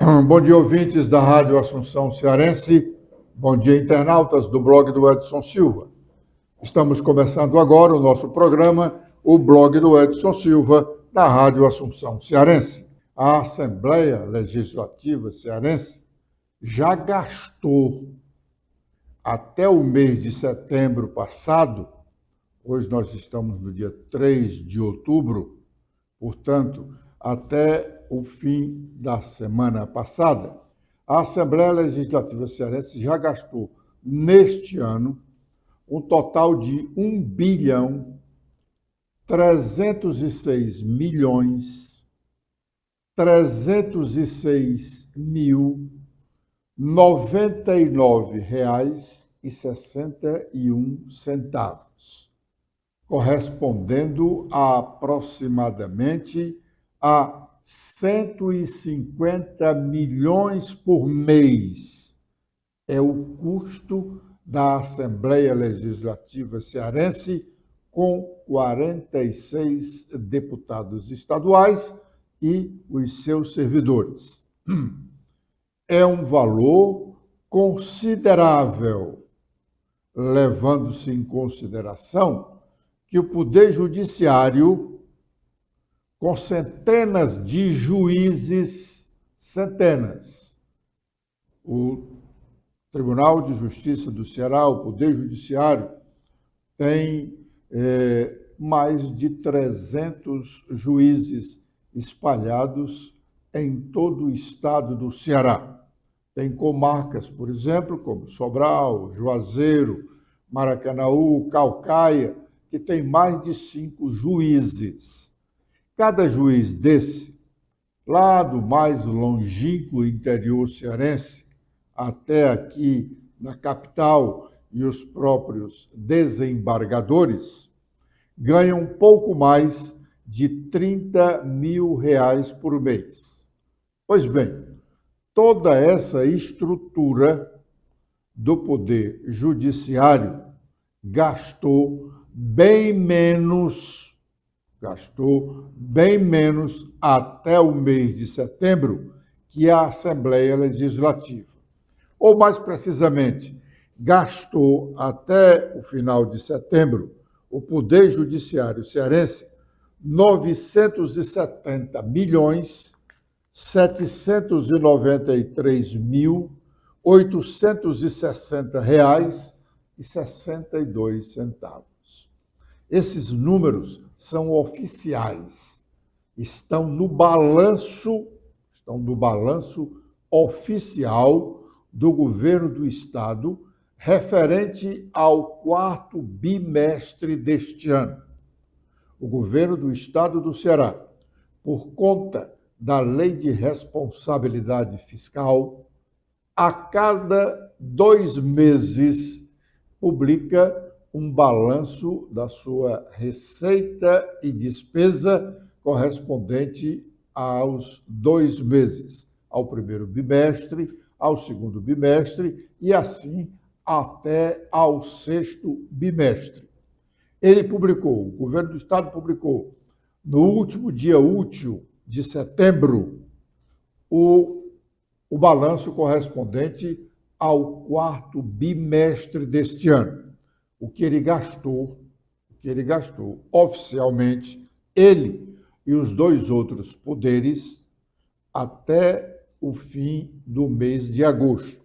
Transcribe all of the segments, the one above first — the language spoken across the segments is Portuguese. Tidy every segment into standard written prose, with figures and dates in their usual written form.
Bom dia, ouvintes da Rádio Assunção Cearense. Bom dia, internautas do blog do Edson Silva. Estamos começando agora o nosso programa, o blog do Edson Silva, da Rádio Assunção Cearense. A Assembleia Legislativa Cearense já gastou até o mês de setembro passado, hoje nós estamos no dia 3 de outubro, portanto, até o fim da semana passada, a Assembleia Legislativa Cearense já gastou, neste ano, um total de 1.306.399,61, correspondendo a aproximadamente a 150 milhões por mês. É o custo da Assembleia Legislativa Cearense, com 46 deputados estaduais e os seus servidores. É um valor considerável, levando-se em consideração que o Poder Judiciário, com centenas de juízes, o Tribunal de Justiça do Ceará, o Poder Judiciário, tem mais de 300 juízes espalhados em todo o estado do Ceará. Tem comarcas, por exemplo, como Sobral, Juazeiro, Maracanaú, Caucaia, que tem mais de 5 juízes. Cada juiz desse, lá do mais longínquo interior cearense, até aqui na capital e os próprios desembargadores, ganham um pouco mais de R$30 mil por mês. Pois bem, toda essa estrutura do Poder Judiciário gastou bem menos até o mês de setembro que a Assembleia Legislativa. Ou, mais precisamente, gastou até o final de setembro o Poder Judiciário cearense 970.793.860,62. Esses números são oficiais, estão no balanço oficial do governo do estado referente ao 4º bimestre deste ano. O governo do estado do Ceará, por conta da Lei de Responsabilidade Fiscal, a cada 2 meses publica um balanço da sua receita e despesa correspondente aos 2 meses, ao primeiro bimestre, ao segundo bimestre e assim até ao 6º bimestre. O governo do estado publicou, no último dia útil de setembro, o balanço correspondente ao 4º bimestre deste ano. O que ele gastou oficialmente, ele e os 2 outros poderes, até o fim do mês de agosto.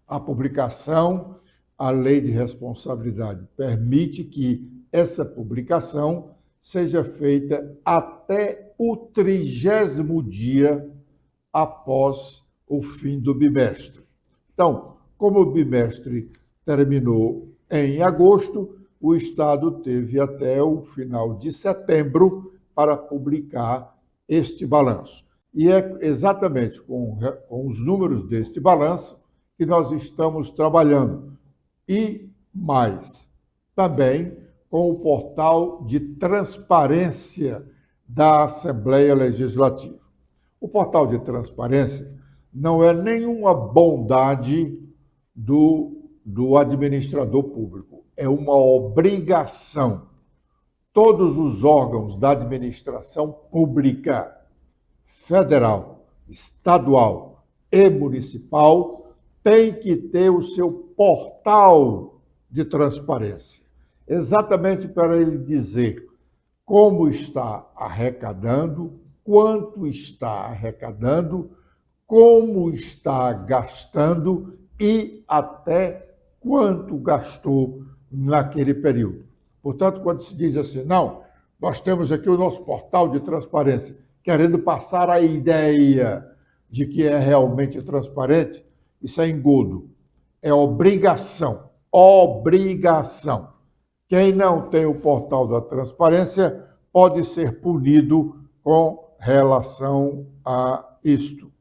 A publicação, a Lei de Responsabilidade permite que essa publicação seja feita até o 30º dia após o fim do bimestre. Então, como o bimestre terminou em agosto, o Estado teve até o final de setembro para publicar este balanço. E é exatamente com os números deste balanço que nós estamos trabalhando. E mais, também com o portal de transparência da Assembleia Legislativa. O portal de transparência não é nenhuma bondade do administrador público, é uma obrigação. Todos os órgãos da administração pública, federal, estadual e municipal tem que ter o seu portal de transparência, exatamente para ele dizer como está arrecadando, quanto está arrecadando, como está gastando e até quanto gastou naquele período. Portanto, quando se diz assim, não, nós temos aqui o nosso portal de transparência, querendo passar a ideia de que é realmente transparente, isso é engodo, é obrigação, obrigação. Quem não tem o portal da transparência pode ser punido com relação a isto.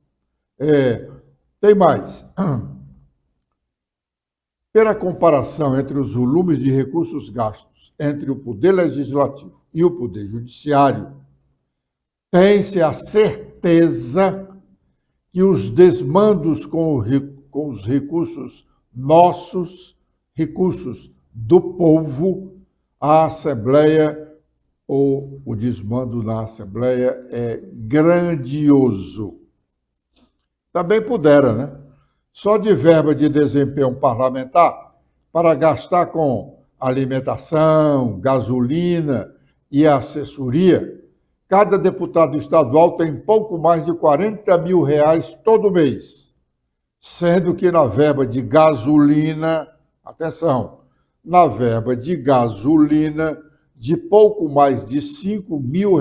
Tem mais. Pela comparação entre os volumes de recursos gastos entre o Poder Legislativo e o Poder Judiciário, tem-se a certeza que os desmandos com os recursos nossos, recursos do povo, a Assembleia, ou o desmando na Assembleia é grandioso. Também pudera, né? Só de verba de desempenho parlamentar para gastar com alimentação, gasolina e assessoria, cada deputado estadual tem pouco mais de R$40 mil todo mês, sendo que na verba de gasolina, atenção, na verba de gasolina, de pouco mais de R$5 mil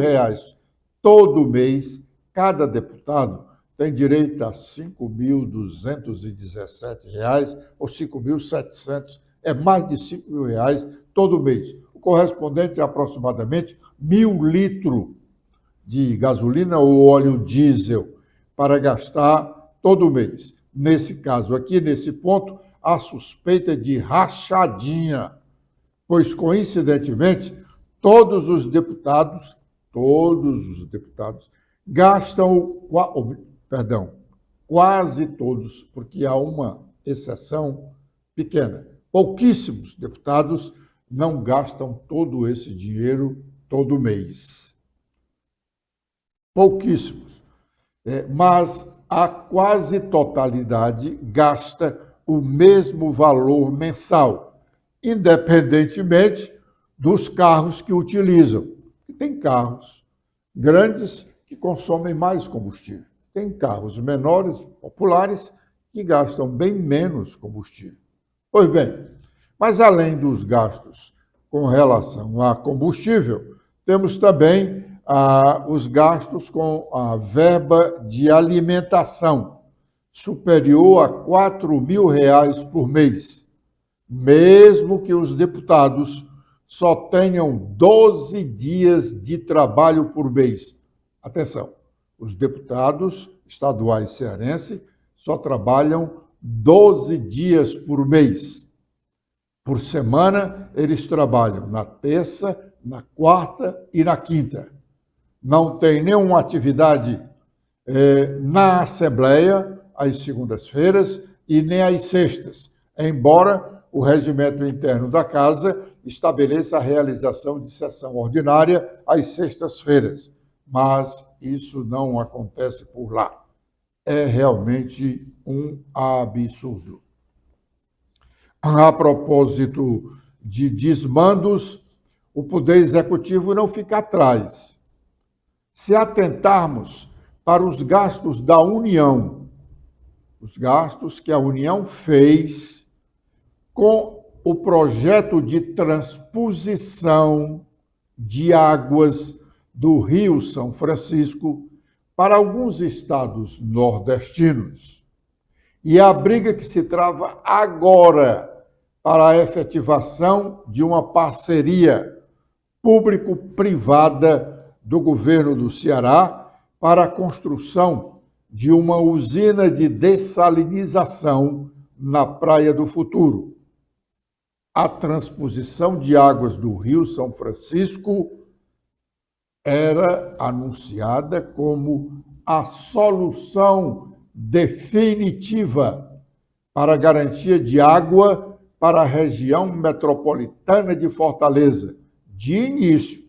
todo mês, cada deputado tem direito a R$ 5.217 ou 5.700, é mais de R$5 mil todo mês, o correspondente a aproximadamente 1.000 litros de gasolina ou óleo diesel para gastar todo mês. Nesse caso aqui, nesse ponto, há suspeita de rachadinha, pois, coincidentemente, quase todos, porque há uma exceção pequena, pouquíssimos deputados não gastam todo esse dinheiro todo mês. Pouquíssimos. Mas a quase totalidade gasta o mesmo valor mensal, independentemente dos carros que utilizam. Tem carros grandes que consomem mais combustível. Tem carros menores, populares, que gastam bem menos combustível. Pois bem, mas além dos gastos com relação a combustível, temos também os gastos com a verba de alimentação, superior a R$4 mil por mês, mesmo que os deputados só tenham 12 dias de trabalho por mês. Atenção, os deputados estaduais cearenses só trabalham 12 dias por mês. Por semana, eles trabalham na terça, na quarta e na quinta. Não tem nenhuma atividade na Assembleia às segundas-feiras e nem às sextas, embora o regimento interno da Casa estabeleça a realização de sessão ordinária às sextas-feiras, mas isso não acontece por lá. É realmente um absurdo. A propósito de desmandos, o Poder Executivo não fica atrás. Se atentarmos para os gastos da União, os gastos que a União fez com o projeto de transposição de águas do Rio São Francisco para alguns estados nordestinos, e a briga que se trava agora para a efetivação de uma parceria público-privada do governo do Ceará para a construção de uma usina de dessalinização na Praia do Futuro. A transposição de águas do Rio São Francisco era anunciada como a solução definitiva para a garantia de água para a região metropolitana de Fortaleza, de início.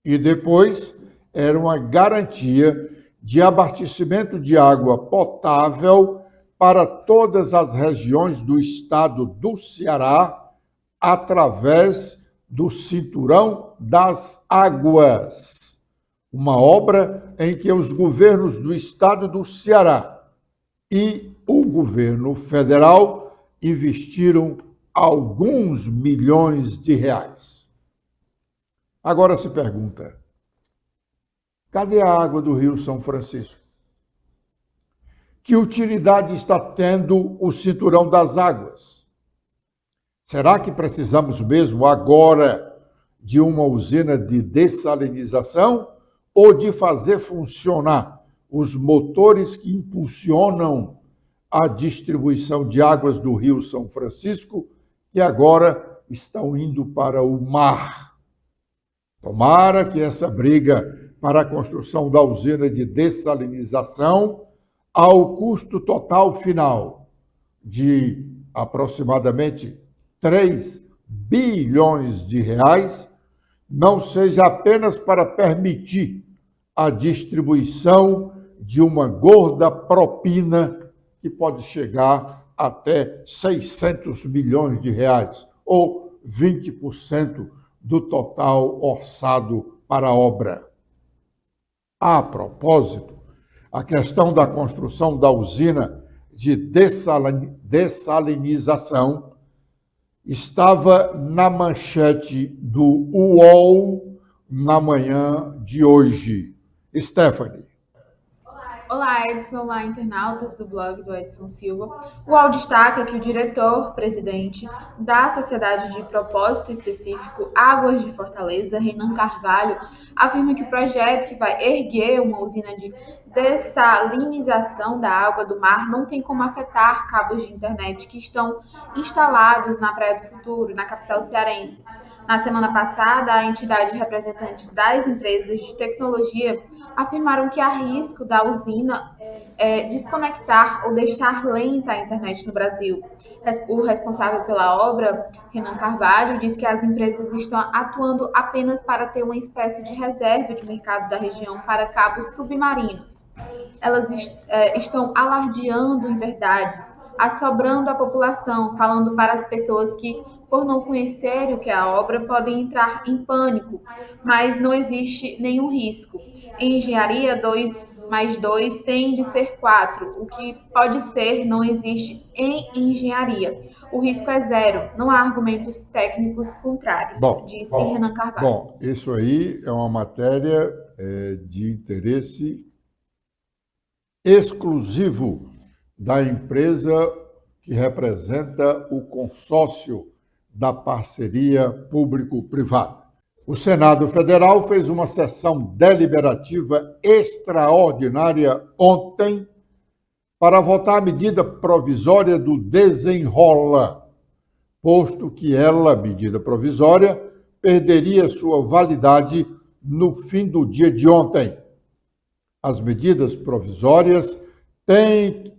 E depois era uma garantia de abastecimento de água potável para todas as regiões do estado do Ceará, através do Cinturão das Águas, uma obra em que os governos do estado do Ceará e o governo federal investiram alguns milhões de reais. Agora se pergunta, cadê a água do Rio São Francisco? Que utilidade está tendo o Cinturão das Águas? Será que precisamos mesmo agora de uma usina de dessalinização ou de fazer funcionar os motores que impulsionam a distribuição de águas do Rio São Francisco, que agora estão indo para o mar? Tomara que essa briga para a construção da usina de dessalinização, ao custo total final de aproximadamente 3 bilhões de reais, não seja apenas para permitir a distribuição de uma gorda propina que pode chegar até 600 milhões de reais, ou 20% do total orçado para a obra. A propósito, a questão da construção da usina de dessalinização estava na manchete do UOL na manhã de hoje. Stephanie. Olá, Edson, olá, internautas do blog do Edson Silva. O UOL destaca que o diretor-presidente da Sociedade de Propósito Específico Águas de Fortaleza, Renan Carvalho, afirma que o projeto que vai erguer uma usina de dessalinização da água do mar não tem como afetar cabos de internet que estão instalados na Praia do Futuro, na capital cearense. Na semana passada, a entidade representante das empresas de tecnologia afirmaram que há risco da usina desconectar ou deixar lenta a internet no Brasil. O responsável pela obra, Renan Carvalho, diz que as empresas estão atuando apenas para ter uma espécie de reserva de mercado da região para cabos submarinos. Elas estão alardeando inverdades, assobrando a população, falando para as pessoas que, por não conhecer o que é a obra, podem entrar em pânico, mas não existe nenhum risco. Em engenharia, 2 mais 2 tem de ser 4. O que pode ser não existe em engenharia. O risco é zero. Não há argumentos técnicos contrários, disse Renan Carvalho. Bom, isso aí é uma matéria de interesse exclusivo da empresa que representa o consórcio da parceria público-privada. O Senado Federal fez uma sessão deliberativa extraordinária ontem para votar a medida provisória do desenrola, posto que ela, medida provisória, perderia sua validade no fim do dia de ontem. As medidas provisórias têm,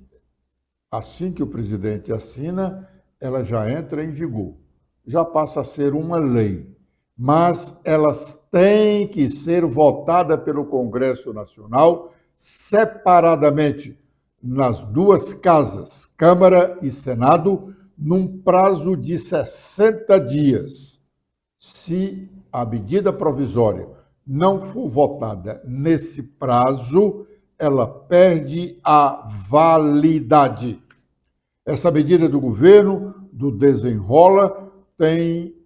assim que o presidente assina, ela já entra em vigor, já passa a ser uma lei. Mas elas têm que ser votadas pelo Congresso Nacional separadamente, nas duas casas, Câmara e Senado, num prazo de 60 dias. Se a medida provisória não for votada nesse prazo, ela perde a validade. Essa medida do governo, do desenrola, tem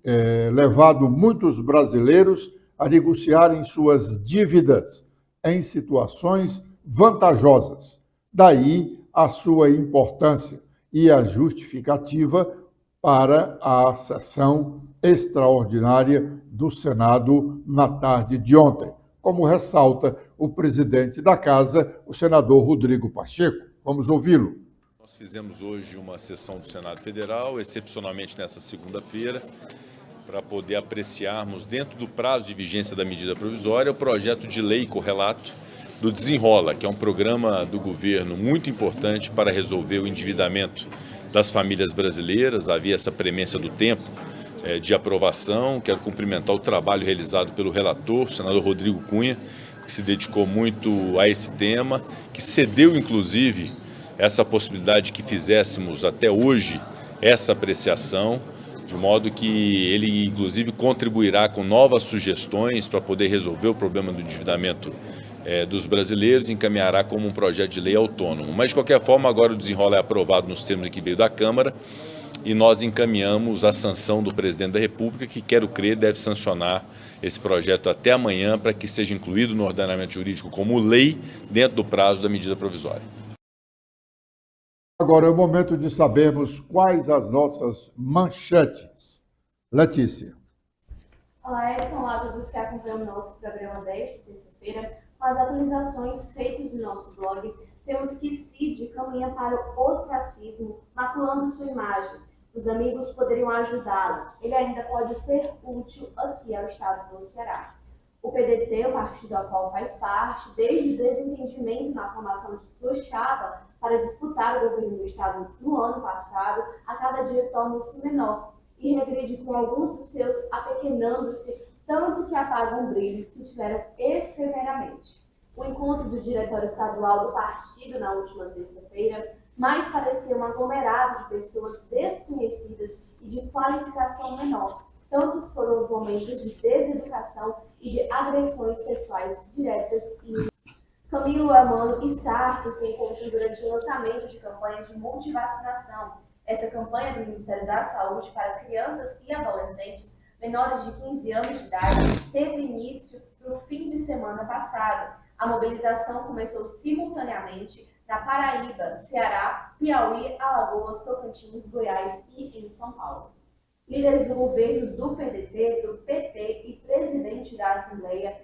levado muitos brasileiros a negociarem suas dívidas em situações vantajosas. Daí a sua importância e a justificativa para a sessão extraordinária do Senado na tarde de ontem, como ressalta o presidente da Casa, o senador Rodrigo Pacheco. Vamos ouvi-lo. Nós fizemos hoje uma sessão do Senado Federal, excepcionalmente nessa segunda-feira, para poder apreciarmos, dentro do prazo de vigência da medida provisória, o projeto de lei correlato do Desenrola, que é um programa do governo muito importante para resolver o endividamento das famílias brasileiras. Havia essa premência do tempo de aprovação. Quero cumprimentar o trabalho realizado pelo relator, o senador Rodrigo Cunha, que se dedicou muito a esse tema, que cedeu, inclusive, essa possibilidade que fizéssemos até hoje essa apreciação, de modo que ele, inclusive, contribuirá com novas sugestões para poder resolver o problema do endividamento dos brasileiros e encaminhará como um projeto de lei autônomo. Mas, de qualquer forma, agora o desenrola é aprovado nos termos que veio da Câmara e nós encaminhamos a sanção do presidente da República, que, quero crer, deve sancionar esse projeto até amanhã para que seja incluído no ordenamento jurídico como lei dentro do prazo da medida provisória. Agora é o momento de sabermos quais as nossas manchetes. Letícia. Olá, Edson. Olá a todos que acompanham o nosso programa desta terça-feira. Com as atualizações feitas no nosso blog, temos que Cid caminha para o ostracismo, maculando sua imagem. Os amigos poderiam ajudá-lo. Ele ainda pode ser útil aqui ao estado do Ceará. O PDT, o partido ao qual faz parte, desde o desentendimento na formação de sua chapa para disputar o governo do estado no ano passado, a cada dia torna-se menor e regride com alguns dos seus apequenando-se, tanto que apagam o brilho que tiveram efemeramente. O encontro do diretório estadual do partido na última sexta-feira mais pareceu um aglomerado de pessoas desconhecidas e de qualificação menor. Tantos foram os momentos de deseducação e de agressões pessoais diretas e Camilo Amano e Sarto se encontram durante o lançamento de campanha de multivacinação. Essa campanha do Ministério da Saúde para crianças e adolescentes menores de 15 anos de idade teve início no fim de semana passado. A mobilização começou simultaneamente na Paraíba, Ceará, Piauí, Alagoas, Tocantins, Goiás e em São Paulo. Líderes do governo do PDT, do PT e presidente da Assembleia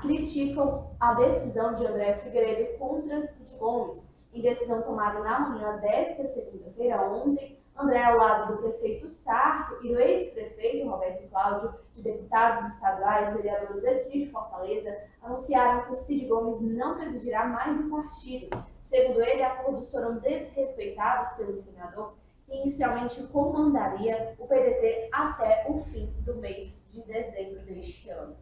criticam a decisão de André Figueiredo contra Cid Gomes. Em decisão tomada na manhã desta segunda-feira, ontem, André, ao lado do prefeito Sarto e do ex-prefeito Roberto Cláudio, de deputados estaduais, vereadores aqui de Fortaleza, anunciaram que Cid Gomes não presidirá mais o partido. Segundo ele, acordos foram desrespeitados pelo senador, que inicialmente comandaria o PDT até o fim do mês de dezembro deste ano.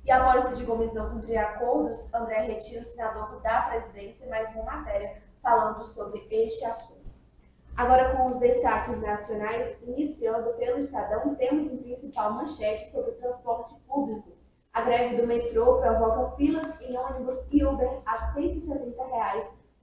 E após Cid Gomes não cumprir acordos, André retira o senador da presidência, mais uma matéria falando sobre este assunto. Agora, com os destaques nacionais, iniciando pelo Estadão, temos em principal manchete sobre o transporte público. A greve do metrô provoca filas em ônibus e Uber a R$ 170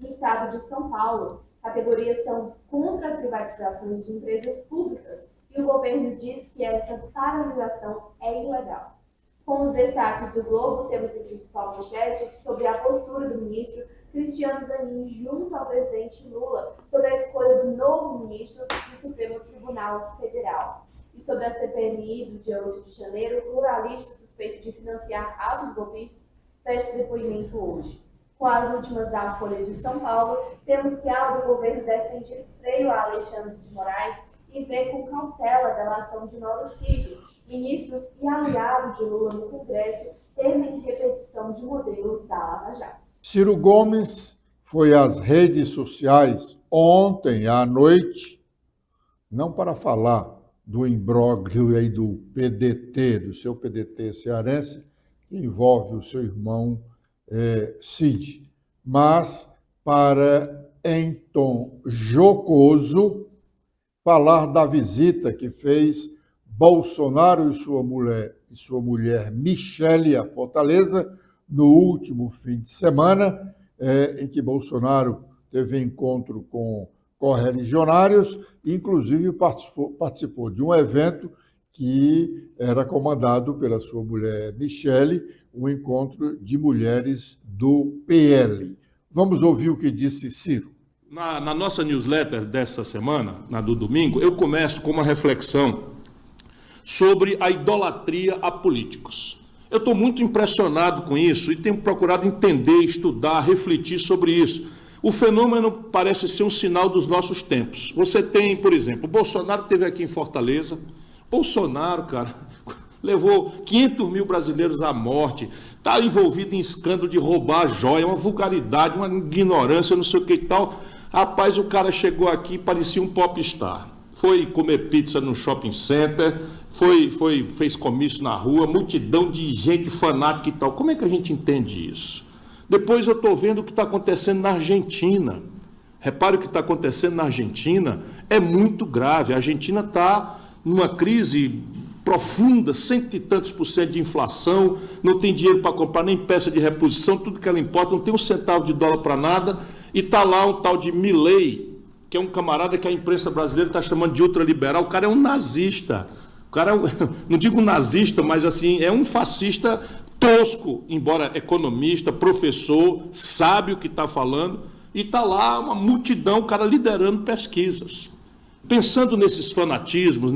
no estado de São Paulo. Categorias são contra privatizações de empresas públicas e o governo diz que essa paralisação é ilegal. Com os destaques do Globo, temos em principal manchete sobre a postura do ministro Cristiano Zanin junto ao presidente Lula sobre a escolha do novo ministro do Supremo Tribunal Federal. E sobre a CPMI do dia 8 de janeiro, o pluralista suspeito de financiar atos golpistas presta depoimento hoje. Com as últimas da Folha de São Paulo, temos que a ala do governo defende freio a Alexandre de Moraes e vê com cautela a delação de Mauro Cid. Ministros e aliados de Lula no Congresso temem repetição de modelo da Lava Jato. Ciro Gomes foi às redes sociais ontem à noite, não para falar do imbróglio aí do PDT, do seu PDT cearense, que envolve o seu irmão Cid, mas para, em tom jocoso, falar da visita que fez Bolsonaro e sua mulher Michele a Fortaleza no último fim de semana, em que Bolsonaro teve encontro com correligionários, inclusive participou de um evento que era comandado pela sua mulher Michele, um encontro de mulheres do PL. Vamos ouvir o que disse Ciro. Na nossa newsletter dessa semana, na do domingo, eu começo com uma reflexão sobre a idolatria a políticos. Eu estou muito impressionado com isso e tenho procurado entender, estudar, refletir sobre isso. O fenômeno parece ser um sinal dos nossos tempos. Você tem, por exemplo, o Bolsonaro esteve aqui em Fortaleza. Bolsonaro, cara, levou 500 mil brasileiros à morte, está envolvido em escândalo de roubar joia, uma vulgaridade, uma ignorância, não sei o que e tal. Rapaz, o cara chegou aqui e parecia um popstar. foi comer pizza no shopping center, fez comício na rua, multidão de gente fanática e tal. Como é que a gente entende isso? Depois eu estou vendo o que está acontecendo na Argentina. Repare o que está acontecendo na Argentina, é muito grave. A Argentina está numa crise profunda, cento e tantos % de inflação, não tem dinheiro para comprar nem peça de reposição, tudo que ela importa, não tem um centavo de dólar para nada, e está lá um tal de Milei, que é um camarada que a imprensa brasileira está chamando de ultraliberal. O cara é um nazista. O cara, não digo nazista, mas assim, é um fascista tosco, embora economista, professor, sabe o que está falando, e está lá uma multidão, o cara liderando pesquisas. Pensando nesses fanatismos,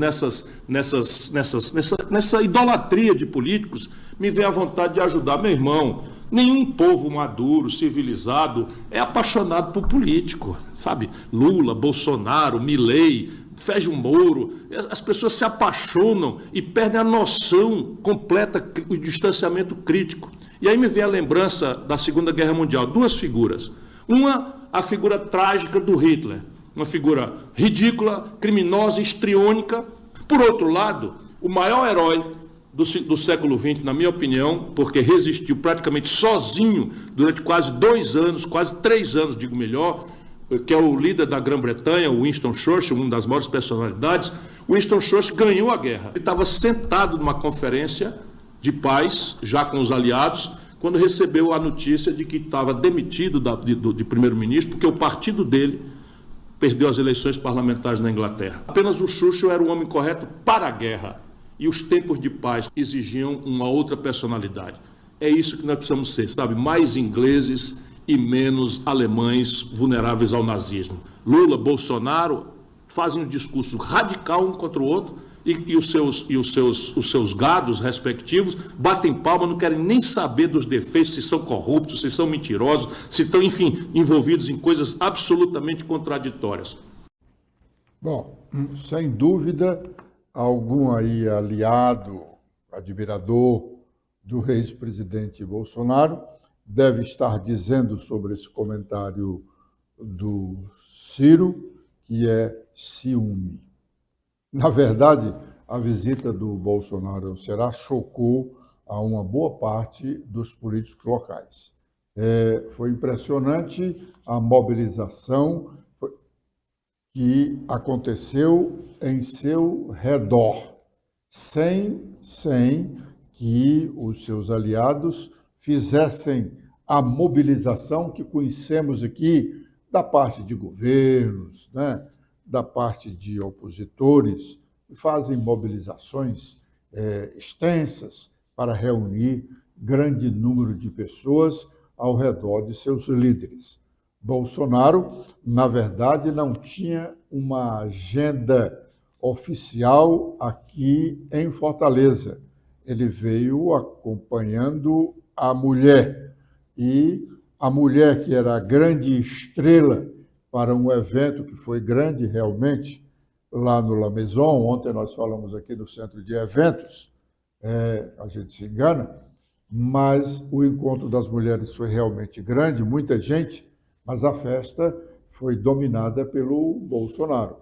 nessa idolatria de políticos, me vem a vontade de ajudar. Meu irmão, nenhum povo maduro, civilizado, é apaixonado por político, sabe? Lula, Bolsonaro, Milei, Sérgio Moro, as pessoas se apaixonam e perdem a noção completa do distanciamento crítico. E aí me vem a lembrança da Segunda Guerra Mundial, duas figuras. Uma, a figura trágica do Hitler, uma figura ridícula, criminosa, histriônica. Por outro lado, o maior herói do século XX, na minha opinião, porque resistiu praticamente sozinho durante quase 2 anos, quase 3 anos, digo melhor, que é o líder da Grã-Bretanha, o Winston Churchill, uma das maiores personalidades. O Winston Churchill ganhou a guerra. Ele estava sentado numa conferência de paz, já com os aliados, quando recebeu a notícia de que estava demitido de primeiro-ministro, porque o partido dele perdeu as eleições parlamentares na Inglaterra. Apenas o Churchill era o homem correto para a guerra. E os tempos de paz exigiam uma outra personalidade. É isso que nós precisamos ser, sabe? Mais ingleses e menos alemães vulneráveis ao nazismo. Lula, Bolsonaro fazem um discurso radical um contra o outro e os seus gados respectivos batem palma, não querem nem saber dos defeitos, se são corruptos, se são mentirosos, se estão, enfim, envolvidos em coisas absolutamente contraditórias. Bom, sem dúvida, algum aí aliado, admirador do ex-presidente Bolsonaro deve estar dizendo sobre esse comentário do Ciro que é ciúme. Na verdade, a visita do Bolsonaro ao Ceará chocou a uma boa parte dos políticos locais. Foi impressionante a mobilização que aconteceu em seu redor, sem que os seus aliados fizessem a mobilização que conhecemos aqui da parte de governos, né, da parte de opositores, que fazem mobilizações extensas para reunir grande número de pessoas ao redor de seus líderes. Bolsonaro, na verdade, não tinha uma agenda oficial aqui em Fortaleza. Ele veio acompanhando a mulher, e a mulher, que era a grande estrela para um evento que foi grande realmente, lá no La Maison. Ontem nós falamos aqui do centro de eventos, a gente se engana, mas o encontro das mulheres foi realmente grande, muita gente, mas a festa foi dominada pelo Bolsonaro,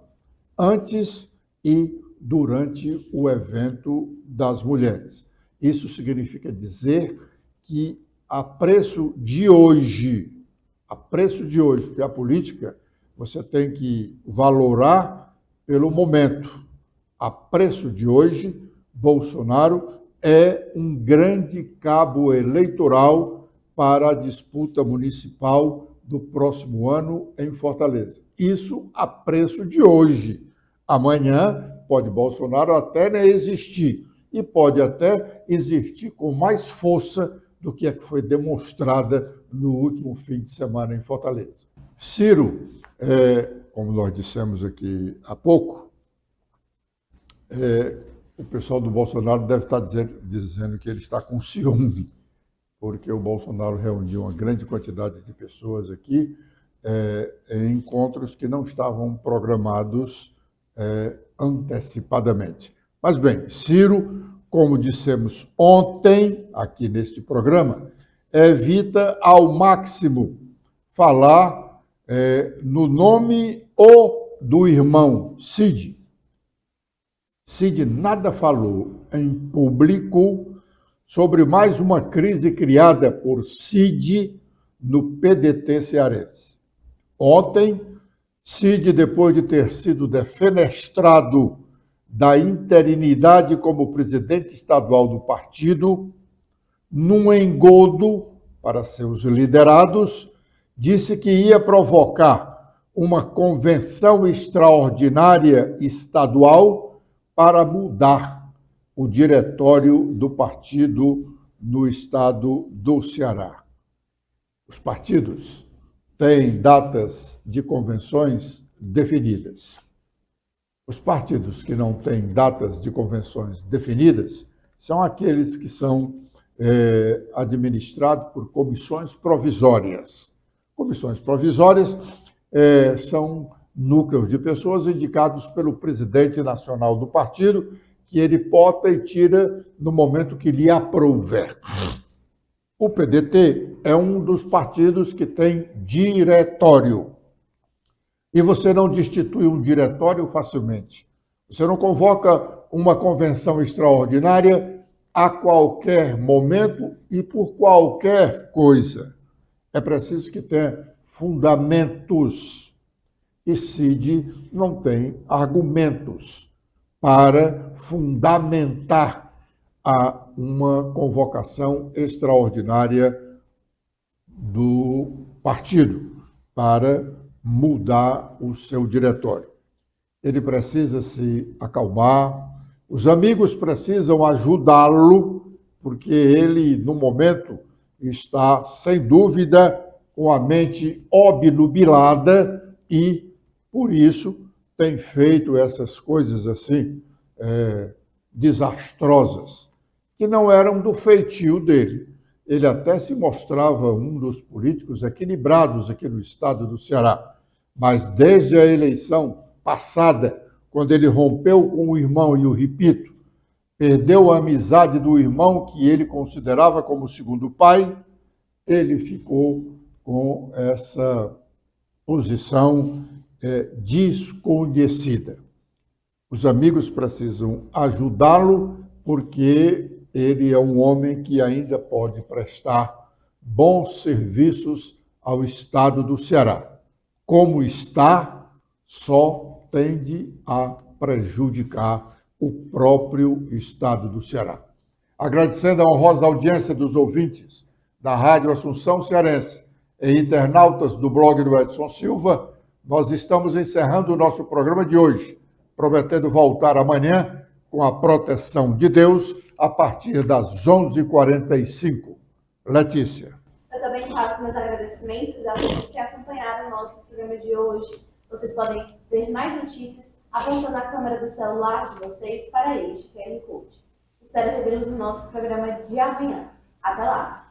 antes e durante o evento das mulheres. Isso significa dizer que a preço de hoje, porque a política você tem que valorar pelo momento. A preço de hoje, Bolsonaro é um grande cabo eleitoral para a disputa municipal do próximo ano em Fortaleza. Isso a preço de hoje. Amanhã pode Bolsonaro até nem existir, e pode até existir com mais força do que a que foi demonstrada no último fim de semana em Fortaleza. Ciro, como nós dissemos aqui há pouco, o pessoal do Bolsonaro deve estar dizendo que ele está com ciúme, porque o Bolsonaro reuniu uma grande quantidade de pessoas aqui em encontros que não estavam programados antecipadamente. Mas bem, Ciro, como dissemos ontem aqui neste programa, evita ao máximo falar no nome ou do irmão Cid, Cid nada falou em público sobre mais uma crise criada por Cid no PDT cearense. Ontem, Cid, depois de ter sido defenestrado da interinidade como presidente estadual do partido, num engodo para seus liderados, disse que ia provocar uma convenção extraordinária estadual para mudar o diretório do partido no estado do Ceará. Os partidos têm datas de convenções definidas. Os partidos que não têm datas de convenções definidas são aqueles que são administrados por comissões provisórias. Comissões provisórias são núcleos de pessoas indicados pelo presidente nacional do partido, que ele bota e tira no momento que lhe aprouver. O PDT é um dos partidos que tem diretório. E você não destitui um diretório facilmente. Você não convoca uma convenção extraordinária a qualquer momento e por qualquer coisa. É preciso que tenha fundamentos. E Cid não tem argumentos para fundamentar uma convocação extraordinária do partido para mudar o seu diretório. Ele precisa se acalmar, os amigos precisam ajudá-lo, porque ele, no momento, está, sem dúvida, com a mente obnubilada e, por isso, tem feito essas coisas assim, desastrosas, que não eram do feitio dele. Ele até se mostrava um dos políticos equilibrados aqui no estado do Ceará, mas desde a eleição passada, quando ele rompeu com o irmão, e o repito, perdeu a amizade do irmão que ele considerava como segundo pai, ele ficou com essa posição desconhecida. Os amigos precisam ajudá-lo, porque ele é um homem que ainda pode prestar bons serviços ao estado do Ceará. Como está, só tende a prejudicar o próprio estado do Ceará. Agradecendo a honrosa audiência dos ouvintes da Rádio Assunção Cearense e internautas do blog do Edson Silva, nós estamos encerrando o nosso programa de hoje, prometendo voltar amanhã com a proteção de Deus a partir das 11h45. Letícia. Eu também faço meus agradecimentos a todos que acompanharam o nosso programa de hoje. Vocês podem ver mais notícias apontando a câmera do celular de vocês para este QR Code. Espero revê-los no nosso programa de amanhã. Até lá!